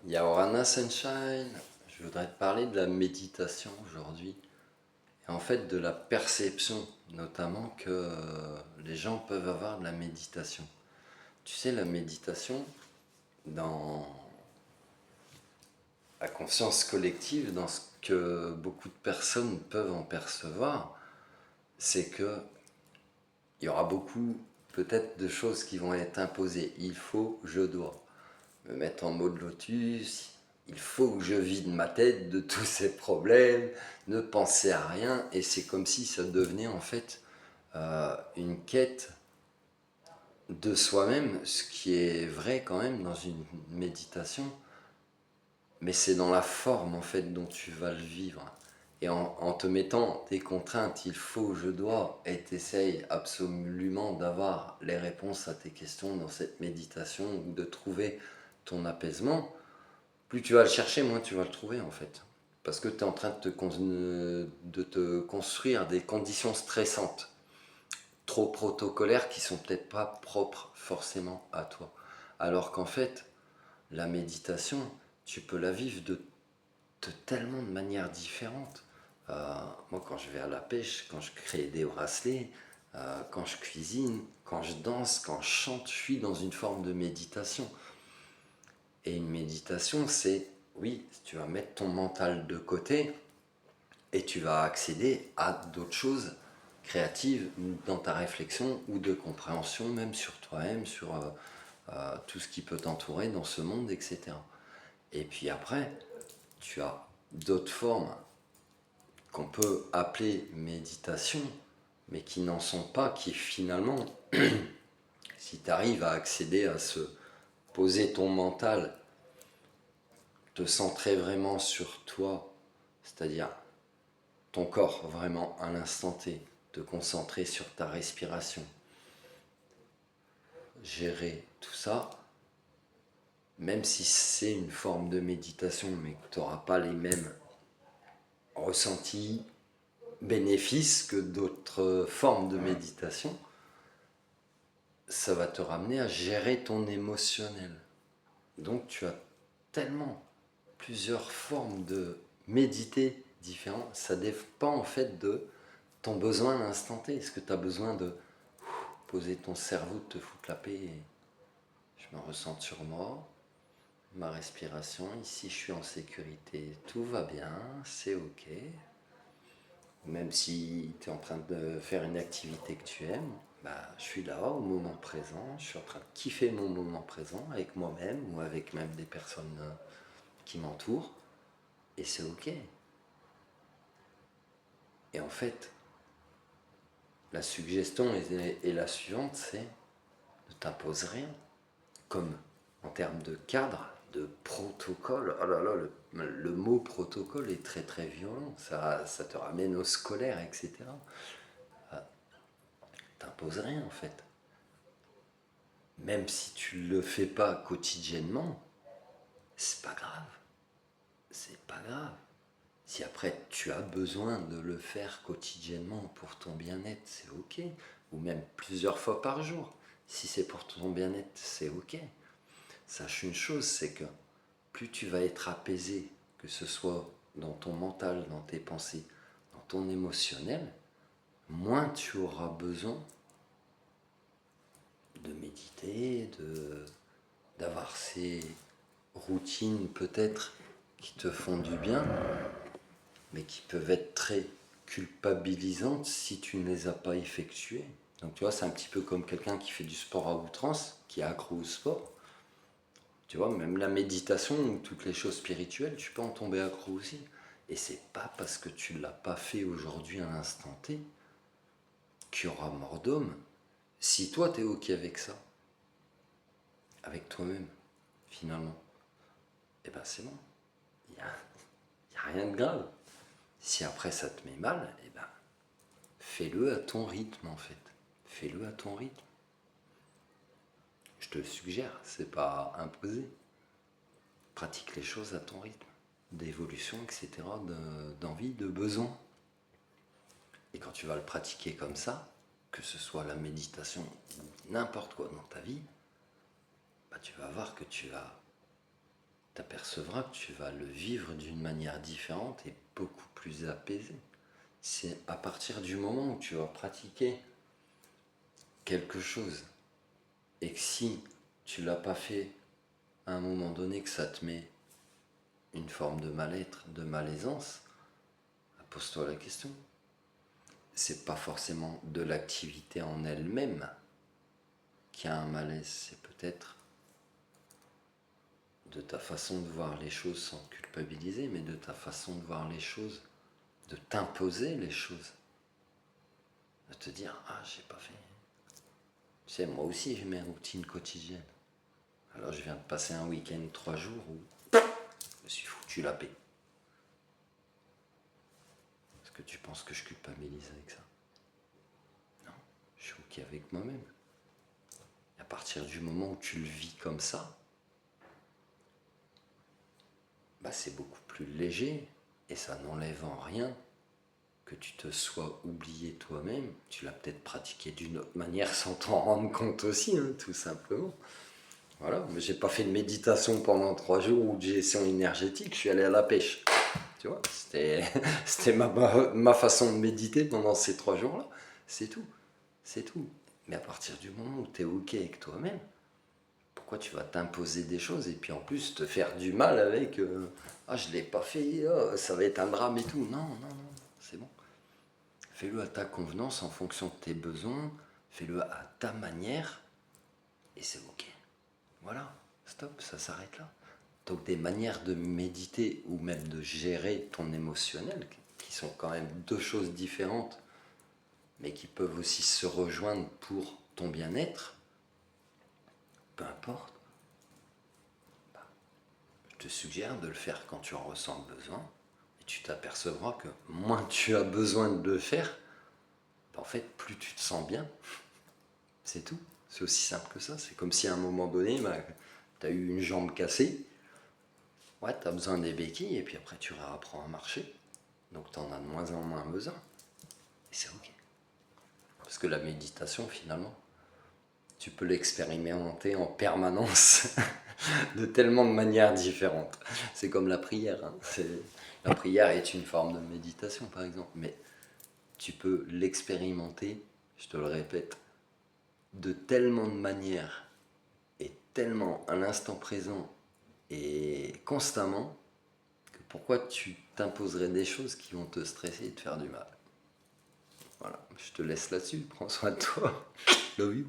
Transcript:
Yaorana Sunshine, je voudrais te parler de la méditation aujourd'hui. Et en fait de la perception notamment que les gens peuvent avoir de la méditation. Tu sais, la méditation, dans la conscience collective, dans ce que beaucoup de personnes peuvent en percevoir, c'est que il y aura beaucoup peut-être de choses qui vont être imposées. Il faut, je dois. Me mettre en mode lotus, il faut que je vide ma tête de tous ces problèmes, ne penser à rien, et c'est comme si ça devenait en fait une quête de soi-même, ce qui est vrai quand même dans une méditation, mais c'est dans la forme en fait dont tu vas le vivre. Et en te mettant des contraintes, il faut, je dois, et t'essayes absolument d'avoir les réponses à tes questions dans cette méditation ou de trouver ton apaisement, plus tu vas le chercher, moins tu vas le trouver en fait. Parce que tu es en train de te construire des conditions stressantes, trop protocolaires, qui sont peut-être pas propres forcément à toi. Alors qu'en fait, la méditation, tu peux la vivre de tellement de manières différentes. Moi, quand je vais à la pêche, quand je crée des bracelets, quand je cuisine, quand je danse, quand je chante, je suis dans une forme de méditation. Et une méditation, c'est, oui, tu vas mettre ton mental de côté et tu vas accéder à d'autres choses créatives dans ta réflexion ou de compréhension, même sur toi-même, sur tout ce qui peut t'entourer dans ce monde, etc. Et puis après, tu as d'autres formes qu'on peut appeler méditation, mais qui n'en sont pas, qui finalement, si tu arrives à accéder à se poser ton mental, te centrer vraiment sur toi, c'est-à-dire ton corps vraiment à l'instant T, te concentrer sur ta respiration, gérer tout ça, même si c'est une forme de méditation, mais que tu n'auras pas les mêmes ressentis, bénéfices que d'autres formes de méditation, ça va te ramener à gérer ton émotionnel. Donc tu as tellement plusieurs formes de méditer différentes. Ça dépend en fait de ton besoin à l'instant T. Est-ce que tu as besoin de poser ton cerveau, de te foutre la paix et je me ressens sur moi, ma respiration, ici je suis en sécurité, tout va bien, c'est ok. Même si tu es en train de faire une activité que tu aimes, bah, je suis là au moment présent, je suis en train de kiffer mon moment présent avec moi-même ou avec même des personnes qui m'entourent, et c'est ok. Et en fait, la suggestion est la suivante, c'est ne t'impose rien. Comme en termes de cadre, de protocole, oh là là, le mot protocole est très très violent, ça te ramène au scolaire, etc. T'imposes rien en fait. Même si tu le fais pas quotidiennement, c'est pas grave. C'est pas grave. Si après tu as besoin de le faire quotidiennement pour ton bien-être, c'est ok. Ou même plusieurs fois par jour. Si c'est pour ton bien-être, c'est ok. Sache une chose, c'est que plus tu vas être apaisé, que ce soit dans ton mental, dans tes pensées, dans ton émotionnel, moins tu auras besoin de méditer, d'avoir ces routines peut-être qui te font du bien, mais qui peuvent être très culpabilisantes si tu ne les as pas effectuées. Donc tu vois, c'est un petit peu comme quelqu'un qui fait du sport à outrance, qui est accro au sport. Tu vois, même la méditation ou toutes les choses spirituelles, tu peux en tomber accro aussi. Et c'est pas parce que tu ne l'as pas fait aujourd'hui à l'instant T qu'il y aura mort d'homme. Si toi tu es ok avec ça, avec toi-même, finalement, eh ben c'est bon. Il n'y a rien de grave. Si après ça te met mal, eh ben fais-le à ton rythme en fait. Fais-le à ton rythme. Je te le suggère, c'est pas imposé. Pratique les choses à ton rythme, d'évolution, etc., d'envie, de besoin. Et quand tu vas le pratiquer comme ça, que ce soit la méditation ou n'importe quoi dans ta vie, bah tu vas voir que tu vas t'apercevras que tu vas le vivre d'une manière différente et beaucoup plus apaisée. C'est à partir du moment où tu vas pratiquer quelque chose et que si tu l'as pas fait à un moment donné, que ça te met une forme de mal-être, de malaisance, pose-toi la question. C'est pas forcément de l'activité en elle-même qui a un malaise, c'est peut-être de ta façon de voir les choses sans culpabiliser, mais de ta façon de voir les choses, de t'imposer les choses, de te dire ah j'ai pas fait. Tu sais, moi aussi j'ai mes routines quotidiennes. Alors je viens de passer un week-end 3 jours où je me suis foutu la paix. Est-ce que tu penses que je culpabilise avec ça? Non, je suis ok avec moi-même. À partir du moment où tu le vis comme ça, bah c'est beaucoup plus léger et ça n'enlève en rien que tu te sois oublié toi-même. Tu l'as peut-être pratiqué d'une autre manière sans t'en rendre compte aussi, hein, tout simplement. Voilà, mais j'ai pas fait de méditation pendant 3 jours ou de gestion énergétique, je suis allé à la pêche. Tu vois, c'était ma façon de méditer pendant ces 3 jours-là. C'est tout, c'est tout. Mais à partir du moment où tu es ok avec toi-même, pourquoi tu vas t'imposer des choses et puis en plus te faire du mal avec ah je l'ai pas fait, oh, ça va être un drame et tout. Non, non, non, c'est bon. Fais-le à ta convenance en fonction de tes besoins, fais-le à ta manière et c'est ok. Voilà, stop, ça s'arrête là. Donc des manières de méditer ou même de gérer ton émotionnel, qui sont quand même deux choses différentes, mais qui peuvent aussi se rejoindre pour ton bien-être, peu importe. Je te suggère de le faire quand tu en ressens le besoin, et tu t'apercevras que moins tu as besoin de le faire, en fait, plus tu te sens bien. C'est tout. C'est aussi simple que ça. C'est comme si à un moment donné, tu as eu une jambe cassée. Ouais, tu as besoin des béquilles et puis après tu réapprends à marcher. Donc tu en as de moins en moins besoin. Et c'est ok. Parce que la méditation, finalement, tu peux l'expérimenter en permanence de tellement de manières différentes. C'est comme la prière. Hein. La prière est une forme de méditation, par exemple. Mais tu peux l'expérimenter, je te le répète, de tellement de manières et tellement à l'instant présent et constamment que pourquoi tu t'imposerais des choses qui vont te stresser et te faire du mal. Voilà, je te laisse là-dessus, prends soin de toi. Love you.